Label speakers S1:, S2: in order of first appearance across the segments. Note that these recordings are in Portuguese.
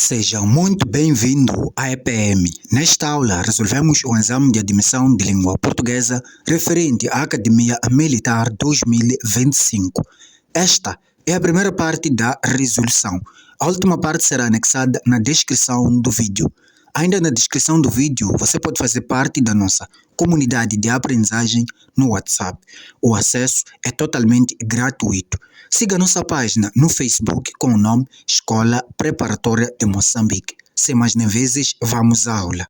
S1: Seja muito bem-vindo à EPM. Nesta aula, resolvemos o exame de admissão de língua portuguesa referente à Academia Militar 2025. Esta é a primeira parte da resolução. A última parte será anexada na descrição do vídeo. Ainda na descrição do vídeo, você pode fazer parte da nossa comunidade de aprendizagem no WhatsApp. O acesso é totalmente gratuito. Siga nossa página no Facebook com o nome Escola Preparatória de Moçambique. Sem mais nem vezes, vamos à aula.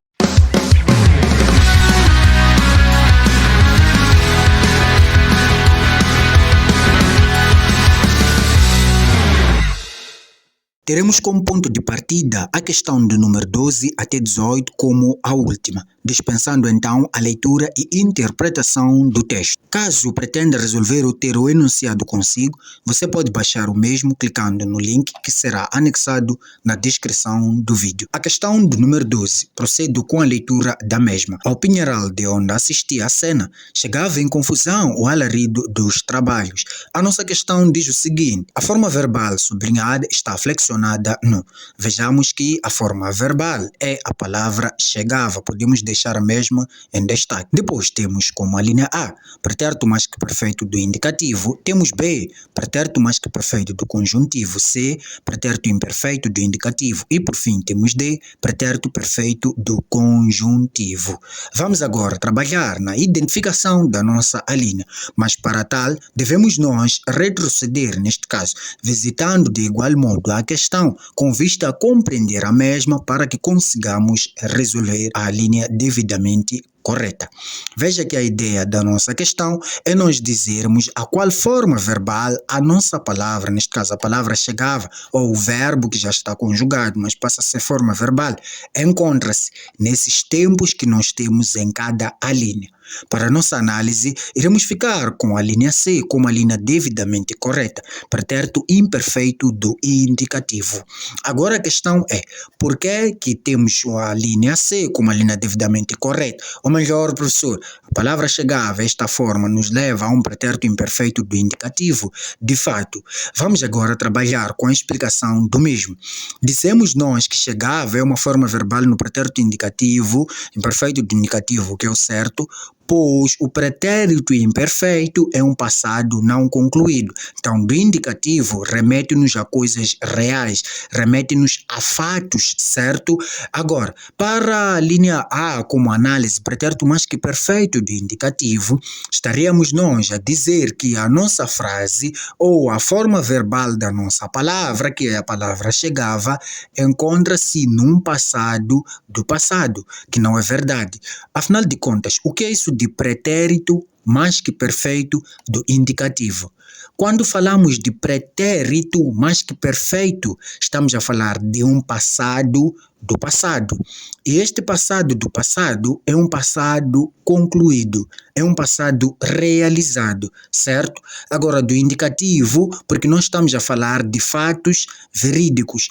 S1: Teremos como ponto de partida a questão do número 12 até 18 como a última, dispensando então a leitura e interpretação do texto. Caso pretenda resolver ou ter o enunciado consigo, você pode baixar o mesmo clicando no link que será anexado na descrição do vídeo. A questão do número 12, procedo com a leitura da mesma. Ao pinheiral de onde assistia à cena, chegava em confusão o alarido dos trabalhos. A nossa questão diz o seguinte: a forma verbal sublinhada está flexionada no. Vejamos que a forma verbal é a palavra chegava. Podemos deixar a mesma em destaque. Depois temos como a linha A, pretérito mais que perfeito do indicativo. Temos B, pretérito mais que perfeito do conjuntivo. C, pretérito imperfeito do indicativo. E por fim temos D, pretérito perfeito do conjuntivo. Vamos agora trabalhar na identificação da nossa linha. Mas para tal, devemos nós retroceder, neste caso, visitando de igual modo a questão com vista a compreender a mesma para que consigamos resolver a linha devidamente correta. Veja que a ideia da nossa questão é nós dizermos a qual forma verbal a nossa palavra, neste caso a palavra chegava, ou o verbo que já está conjugado, mas passa a ser forma verbal, encontra-se nesses tempos que nós temos em cada linha. Para nossa análise, iremos ficar com a linha C como a linha devidamente correta, pretérito imperfeito do indicativo. Agora a questão é, por que temos a linha C como a linha devidamente correta? Ou melhor, professor, a palavra chegava, esta forma, nos leva a um pretérito imperfeito do indicativo. De fato, vamos agora trabalhar com a explicação do mesmo. Dizemos nós que chegava é uma forma verbal no pretérito indicativo, imperfeito do indicativo, que é o certo, pois o pretérito imperfeito é um passado não concluído. Então, do indicativo, remete-nos a coisas reais, remete-nos a fatos, certo? Agora, para a linha A, como análise, pretérito mais que perfeito do indicativo, estaríamos nós a dizer que a nossa frase ou a forma verbal da nossa palavra, que é a palavra chegava, encontra-se num passado do passado, que não é verdade. Afinal de contas, o que é isso de pretérito mais que perfeito do indicativo? Quando falamos de pretérito mais que perfeito, estamos a falar de um passado do passado. E este passado do passado é um passado concluído, é um passado realizado, certo? Agora, do indicativo, porque nós estamos a falar de fatos verídicos.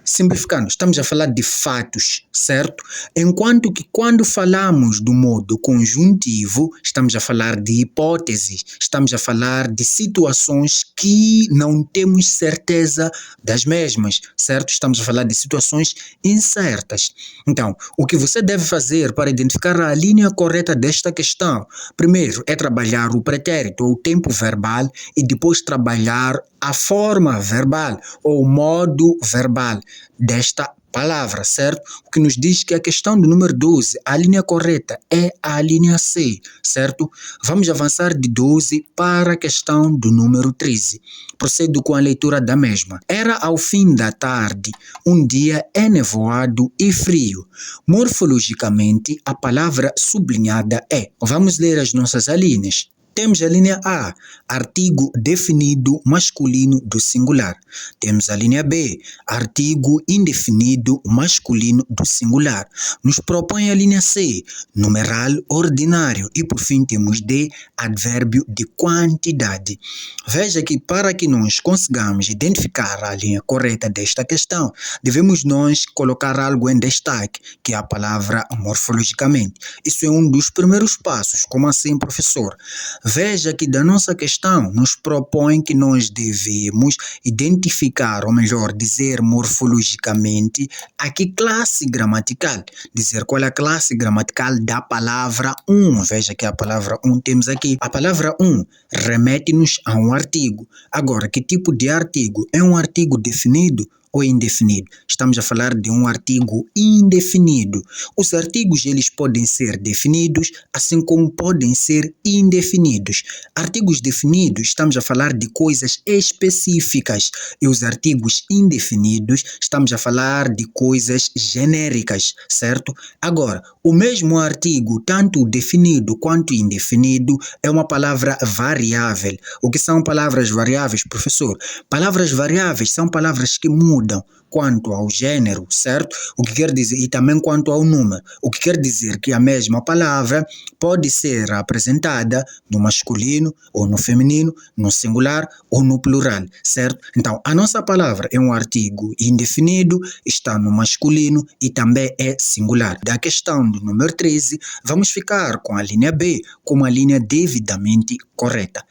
S1: Simplificando, estamos a falar de fatos, certo? Enquanto que quando falamos do modo conjuntivo, estamos a falar de hipóteses, estamos a falar de situações que não temos certeza das mesmas, certo? Estamos a falar de situações incertas. Então, o que você deve fazer para identificar a linha correta desta questão? Primeiro, é trabalhar o pretérito ou o tempo verbal e depois trabalhar a forma verbal ou o modo verbal desta palavra, certo? O que nos diz que a questão do número 12, a linha correta é a linha C, certo? Vamos avançar de 12 para a questão do número 13. Procedo com a leitura da mesma. Era ao fim da tarde, um dia enevoado e frio. Morfologicamente, a palavra sublinhada é. Vamos ler as nossas alíneas. Temos a linha A, artigo definido masculino do singular. Temos a linha B, artigo indefinido masculino do singular. Nos propõe a linha C, numeral ordinário. E por fim temos D, advérbio de quantidade. Veja que para que nós consigamos identificar a linha correta desta questão, devemos nós colocar algo em destaque, que é a palavra morfologicamente. Isso é um dos primeiros passos. Como assim, professor? Veja que da nossa questão nos propõe que nós devemos identificar, ou melhor, dizer morfologicamente a que classe gramatical, dizer qual é a classe gramatical da palavra um. Veja que a palavra um temos aqui. A palavra um remete-nos a um artigo. Agora, que tipo de artigo? É um artigo definido ou indefinido? Estamos a falar de um artigo indefinido. Os artigos eles podem ser definidos, assim como podem ser indefinidos. Artigos definidos, estamos a falar de coisas específicas, e os artigos indefinidos, estamos a falar de coisas genéricas, certo? Agora, o mesmo artigo, tanto definido quanto indefinido, é uma palavra variável. O que são palavras variáveis, professor? Palavras variáveis são palavras que mudam quanto ao gênero, certo? O que quer dizer, e também quanto ao número. O que quer dizer que a mesma palavra pode ser apresentada no masculino ou no feminino, no singular ou no plural, certo? Então, a nossa palavra é um artigo indefinido, está no masculino e também é singular. Da questão do número 13, vamos ficar com a linha B como a linha devidamente correta.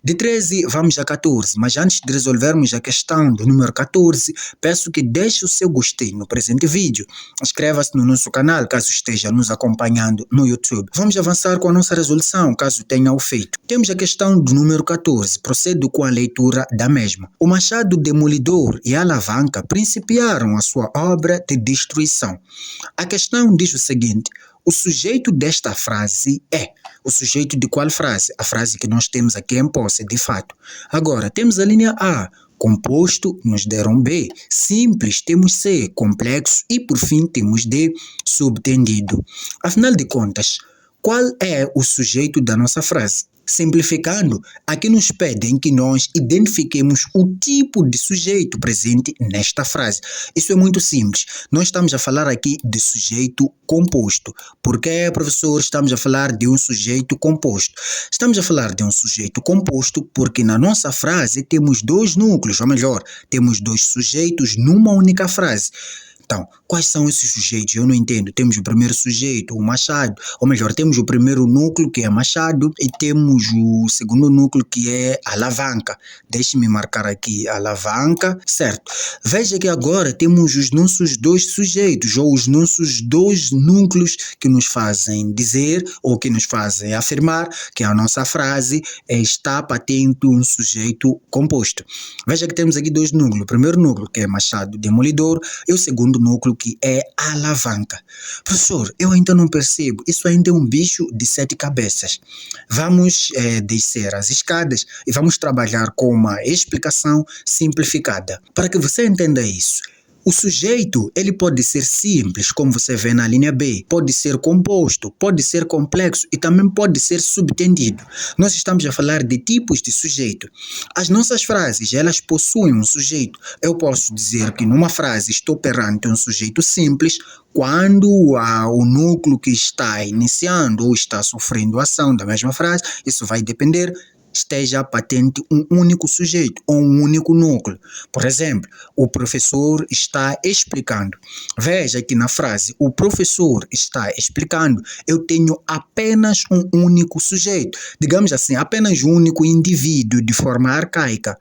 S1: De 13, vamos a 14, mas antes de resolvermos a questão do número 14, peço que deixe o seu gostei no presente vídeo. Inscreva-se no nosso canal, caso esteja nos acompanhando no YouTube. Vamos avançar com a nossa resolução, caso tenha o feito. Temos a questão do número 14, procedo com a leitura da mesma. O machado demolidor e a alavanca principiaram a sua obra de destruição. A questão diz o seguinte: o sujeito desta frase é. O sujeito de qual frase? A frase que nós temos aqui em posse, de fato. Agora, temos a linha A. Composto, nos deram B. Simples, temos C. Complexo e, por fim, temos D. Subtendido. Afinal de contas, qual é o sujeito da nossa frase? Simplificando, aqui nos pedem que nós identifiquemos o tipo de sujeito presente nesta frase. Isso é muito simples. Nós estamos a falar aqui de sujeito composto. Por que, professor, estamos a falar de um sujeito composto? Estamos a falar de um sujeito composto porque na nossa frase temos dois núcleos, ou melhor, temos dois sujeitos numa única frase. Então, quais são esses sujeitos? Eu não entendo. Temos o primeiro sujeito, o machado, ou melhor, temos o primeiro núcleo, que é machado, e temos o segundo núcleo, que é alavanca. Deixe-me marcar aqui, alavanca, certo? Veja que agora temos os nossos dois sujeitos, ou os nossos dois núcleos que nos fazem dizer, ou que nos fazem afirmar, que a nossa frase está patente um sujeito composto. Veja que temos aqui dois núcleos. O primeiro núcleo, que é machado demolidor, e o segundo núcleo, que é alavanca. Professor, eu ainda não percebo. Isso ainda é um bicho de 7 cabeças. Vamos descer as escadas e vamos trabalhar com uma explicação simplificada. Para que você entenda isso, o sujeito, ele pode ser simples, como você vê na linha B, pode ser composto, pode ser complexo e também pode ser subtendido. Nós estamos a falar de tipos de sujeito. As nossas frases, elas possuem um sujeito. Eu posso dizer que numa frase estou perante um sujeito simples quando o núcleo que está iniciando ou está sofrendo a ação da mesma frase, isso vai depender, esteja patente um único sujeito ou um único núcleo. Por exemplo, o professor está explicando. Veja que na frase o professor está explicando, eu tenho apenas um único sujeito. Digamos assim, apenas um único indivíduo de forma arcaica.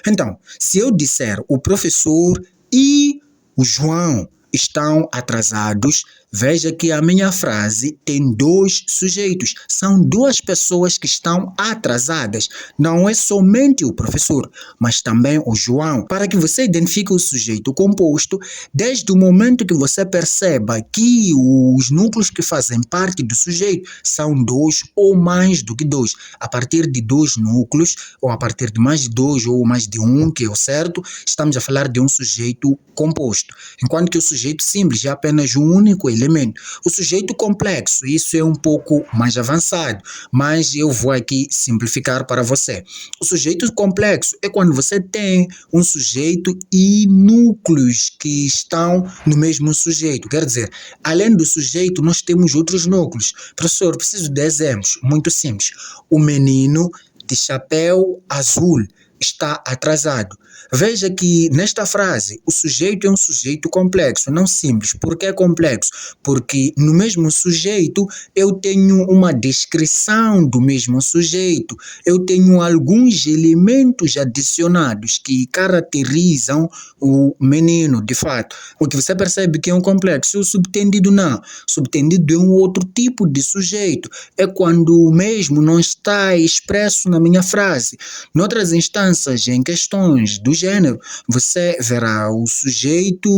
S1: Então, se eu disser o professor e o João estão atrasados, veja que a minha frase tem dois sujeitos. São duas pessoas que estão atrasadas. Não é somente o professor, mas também o João. Para que você identifique o sujeito composto, desde o momento que você perceba que os núcleos que fazem parte do sujeito são dois ou mais do que dois. A partir de dois núcleos, ou a partir de mais de dois ou mais de um, que é o certo, estamos a falar de um sujeito composto. Enquanto que o sujeito simples é apenas um único elemento. O sujeito complexo, isso é um pouco mais avançado, mas eu vou aqui simplificar para você. O sujeito complexo é quando você tem um sujeito e núcleos que estão no mesmo sujeito. Quer dizer, além do sujeito, nós temos outros núcleos. Professor, preciso de exemplos muito simples. O menino de chapéu azul. está atrasado. Veja que nesta frase o sujeito é um sujeito complexo, não simples. Por que é complexo? Porque no mesmo sujeito eu tenho uma descrição do mesmo sujeito, eu tenho alguns elementos adicionados que caracterizam o menino, de fato. O que você percebe que é um complexo, o subtendido não. Subtendido é um outro tipo de sujeito, é quando o mesmo não está expresso na minha frase. Noutras instâncias, em questões do gênero, você verá o sujeito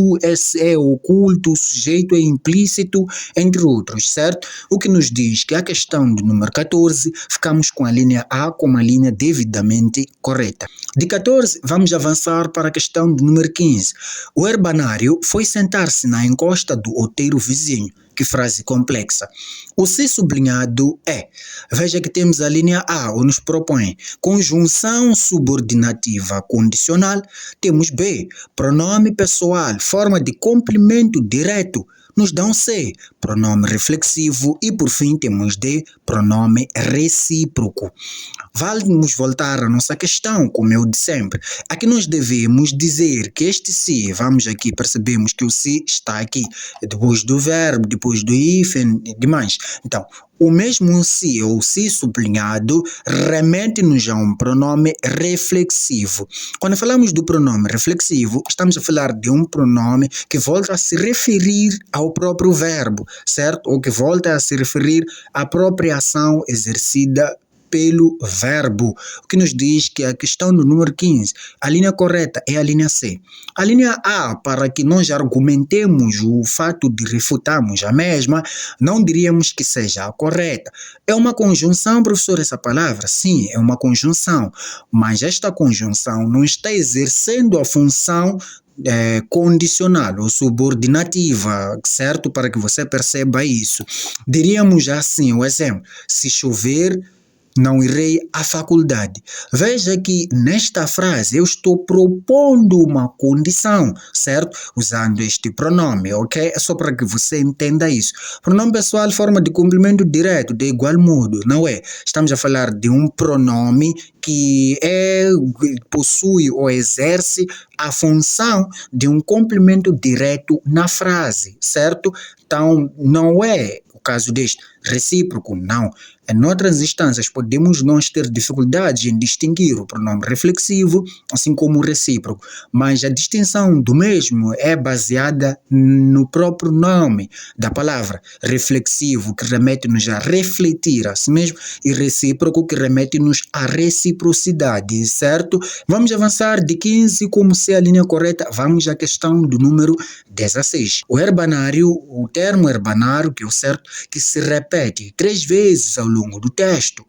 S1: é oculto, o sujeito é implícito, entre outros, certo? O que nos diz que a questão do número 14, ficamos com a linha A como a linha devidamente correta. De 14, vamos avançar para a questão do número 15. O herbanário foi sentar-se na encosta do outeiro vizinho. Que frase complexa. O C sublinhado é. Veja que temos a linha A, onde nos propõe conjunção subordinativa condicional. Temos B, pronome pessoal, forma de complemento direto. Nos dá um C, pronome reflexivo e por fim temos D, pronome recíproco. Vamos voltar à nossa questão, como eu disse sempre. Aqui nós devemos dizer que este se, vamos aqui, percebemos que o se está aqui, depois do verbo, depois do hífen e demais. Então, o mesmo se ou se sublinhado remete-nos a um pronome reflexivo. Quando falamos do pronome reflexivo, estamos a falar de um pronome que volta a se referir ao próprio verbo, certo? Ou que volta a se referir à própria ação exercida pelo verbo, o que nos diz que a questão do número 15, a linha correta é a linha C. A linha A, para que nós argumentemos o fato de refutarmos a mesma, não diríamos que seja a correta. É uma conjunção, professor, essa palavra? Sim, é uma conjunção, mas esta conjunção não está exercendo a função condicional ou subordinativa, certo? Para que você perceba isso. Diríamos assim, o exemplo, se chover, não irei à faculdade. Veja que nesta frase eu estou propondo uma condição, certo? Usando este pronome, ok? É só para que você entenda isso. Pronome pessoal, forma de complemento direto, de igual modo, não é? Estamos a falar de um pronome que possui ou exerce a função de um complemento direto na frase, certo? Então, não é o caso deste recíproco, não. Em outras instâncias, podemos nós ter dificuldades em distinguir o pronome reflexivo, assim como o recíproco, mas a distinção do mesmo é baseada no próprio nome da palavra. Reflexivo, que remete-nos a refletir a si mesmo, e recíproco, que remete-nos à reciprocidade, certo? Vamos avançar de 15, como se a linha correta, vamos à questão do número 16. O herbanário, o termo herbanário, que é o certo, que se repete 3 vezes ao longo do texto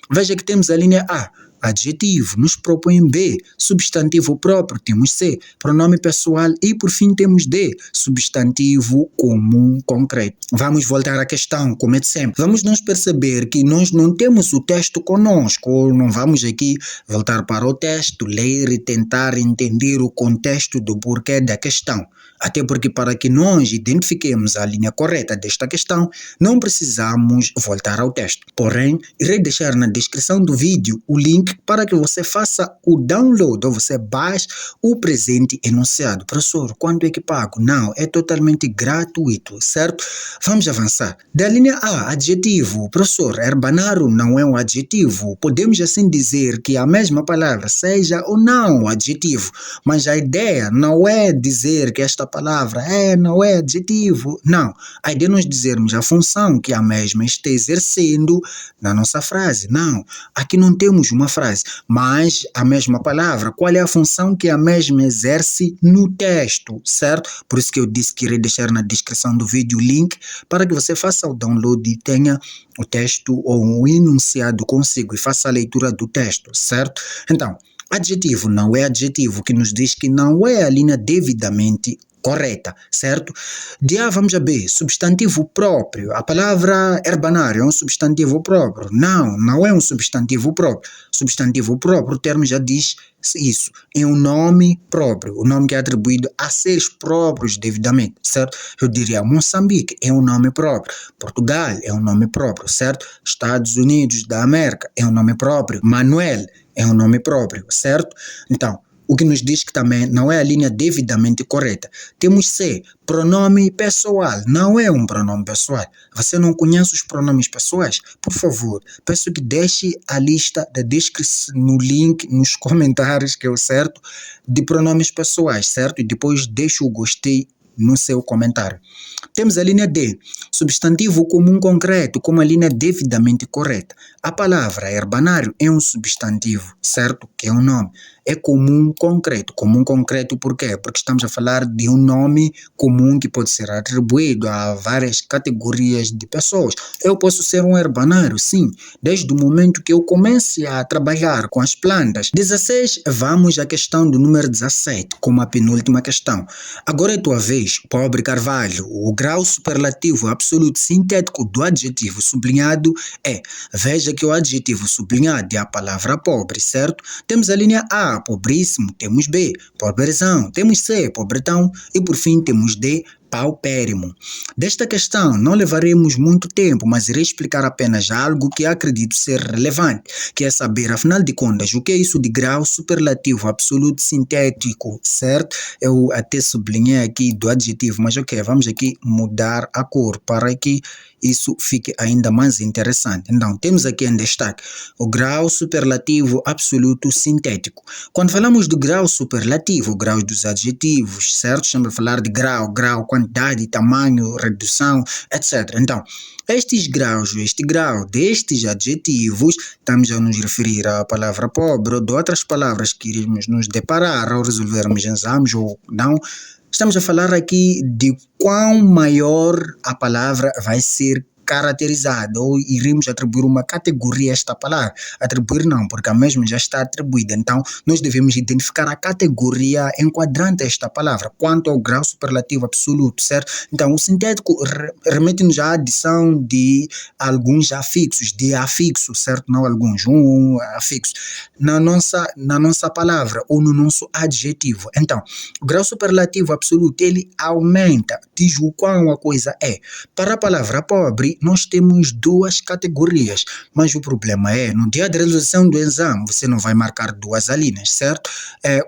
S1: veja que temos a linha A, adjetivo, nos propõe B, substantivo próprio, temos C, pronome pessoal e por fim temos D, substantivo comum concreto. Vamos voltar à questão, como é de sempre. Vamos nos perceber que nós não temos o texto conosco, ou não vamos aqui voltar para o texto, ler e tentar entender o contexto do porquê da questão. Até porque para que nós identifiquemos a linha correta desta questão, não precisamos voltar ao texto. Porém, irei deixar na descrição do vídeo o link para que você faça o download ou você baixe o presente enunciado. Professor, quanto é que pago? Não, é totalmente gratuito, certo? Vamos avançar. Da linha A, adjetivo. Professor, herbanário não é um adjetivo. Podemos assim dizer que a mesma palavra seja ou não um adjetivo, mas a ideia não é dizer que esta palavra não é adjetivo. Não, a ideia é nós dizermos a função que a mesma está exercendo na nossa frase. Não, aqui não temos uma frase, mas a mesma palavra, qual é a função que a mesma exerce no texto, certo? Por isso que eu disse que irei deixar na descrição do vídeo o link para que você faça o download e tenha o texto ou o enunciado consigo e faça a leitura do texto, certo? Então, adjetivo não é adjetivo, que nos diz que não é a linha devidamente correta, certo? De A vamos a B, substantivo próprio. A palavra herbanário é um substantivo próprio? Não, não é um substantivo próprio. Substantivo próprio, o termo já diz isso, é um nome próprio, o nome que é atribuído a seres próprios devidamente, certo? Eu diria Moçambique é um nome próprio, Portugal é um nome próprio, certo? Estados Unidos da América é um nome próprio, Manuel é um nome próprio, certo? Então, o que nos diz que também não é a linha devidamente correta. Temos C, pronome pessoal. Não é um pronome pessoal. Você não conhece os pronomes pessoais? Por favor, peço que deixe a lista da descrição no link, nos comentários, que é o certo, de pronomes pessoais, certo? E depois deixe o gostei no seu comentário. Temos a linha D, substantivo comum concreto, como a linha devidamente correta. A palavra herbanário é um substantivo, certo? Que é um nome. É comum concreto. Comum concreto por quê? Porque estamos a falar de um nome comum que pode ser atribuído a várias categorias de pessoas. Eu posso ser um herbanário, sim, desde o momento que eu comece a trabalhar com as plantas. 16, vamos à questão do número 17, como a penúltima questão. Agora é tua vez, pobre Carvalho. O grau superlativo absoluto sintético do adjetivo sublinhado é. Veja que o adjetivo sublinhado é a palavra pobre, certo? Temos a linha A, pobríssimo, temos B, pobrezão, temos C, pobretão e por fim temos D, paupérrimo. Desta questão não levaremos muito tempo, mas irei explicar apenas algo que acredito ser relevante, que é saber, afinal de contas, o que é isso de grau superlativo absoluto sintético, certo? Eu até sublinhei aqui do adjetivo, mas ok, vamos aqui mudar a cor para que isso fique ainda mais interessante. Então, temos aqui em destaque o grau superlativo absoluto sintético. Quando falamos do grau superlativo, graus dos adjetivos, certo? Estamos a falar de grau, quantidade, tamanho, redução, etc. Então, este grau destes adjetivos, estamos a nos referir à palavra pobre ou de outras palavras que iremos nos deparar ao resolvermos exames ou não. Estamos a falar aqui de quão maior a palavra vai ser caracterizada ou iremos atribuir uma categoria a esta palavra. Atribuir não, porque a mesma já está atribuída. Então, nós devemos identificar a categoria enquadrante a esta palavra, quanto ao grau superlativo absoluto, certo? Então, o sintético remete-nos à adição de alguns afixos, de afixo, certo? Não alguns, um afixo, na nossa palavra ou no nosso adjetivo. Então, o grau superlativo absoluto, ele aumenta, diz o quão a coisa é. Para a palavra pobre, nós temos duas categorias, mas o problema é, no dia da resolução do exame, você não vai marcar duas alíneas, certo?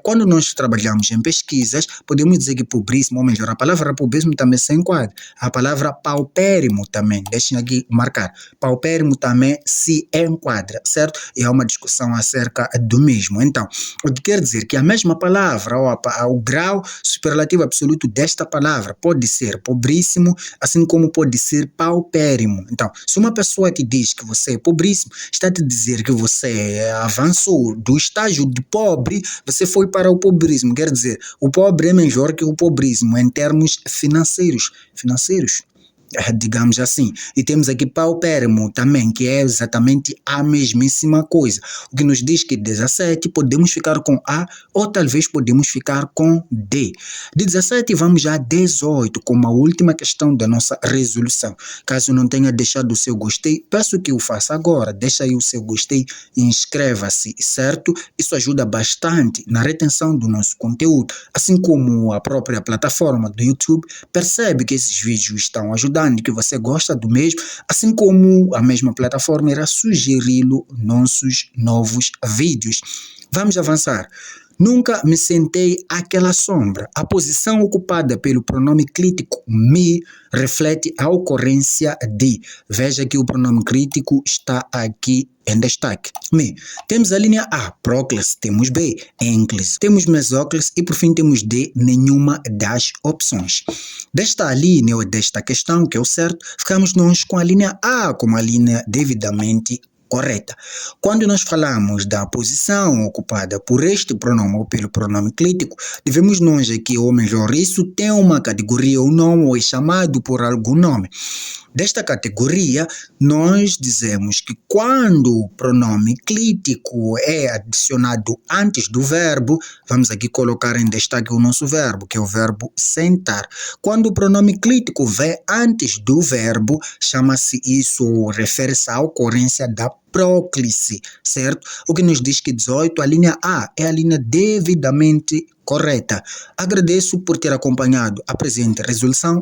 S1: Quando nós trabalhamos em pesquisas, podemos dizer que pobríssimo, ou melhor, a palavra pobríssimo também se enquadra. A palavra paupérrimo também, deixem aqui marcar, paupérrimo também se enquadra, certo? E há uma discussão acerca do mesmo. Então, o que quer dizer que a mesma palavra, ou o grau superlativo absoluto desta palavra pode ser pobríssimo, assim como pode ser paupérrimo. Então, se uma pessoa te diz que você é pobríssimo, está a te dizer que você avançou do estágio de pobre, você foi para o pobrismo. Quer dizer, o pobre é melhor que o pobrismo em termos financeiros, digamos assim. E temos aqui paupérrimo também, que é exatamente a mesmíssima coisa. O que nos diz que 17 podemos ficar com A ou talvez podemos ficar com D. De 17 vamos a 18, como a última questão da nossa resolução. Caso não tenha deixado o seu gostei, peço que o faça agora. Deixa aí o seu gostei e inscreva-se, certo? Isso ajuda bastante na retenção do nosso conteúdo. Assim como a própria plataforma do YouTube percebe que esses vídeos estão ajudando, que você gosta do mesmo, assim como a mesma plataforma irá sugeri-lo nossos novos vídeos. Vamos avançar. Nunca me sentei àquela sombra. A posição ocupada pelo pronome crítico me reflete a ocorrência de. Veja que o pronome crítico está aqui em destaque. Me. Temos a linha A, próclise. Temos B, ênclise. Temos mesóclise e por fim temos D, nenhuma das opções. Desta linha ou desta questão, que é o certo, ficamos nós com a linha A como a linha devidamente correta. Quando nós falamos da posição ocupada por este pronome ou pelo pronome crítico, devemos nós aqui, ou melhor, isso tem uma categoria ou nome ou é chamado por algum nome. Desta categoria, nós dizemos que quando o pronome crítico é adicionado antes do verbo, vamos aqui colocar em destaque o nosso verbo, que é o verbo sentar. Quando o pronome crítico vem antes do verbo, chama-se isso, ou refere-se à ocorrência da próclise, certo? O que nos diz que 18, a linha A é a linha devidamente correta. Agradeço por ter acompanhado a presente resolução.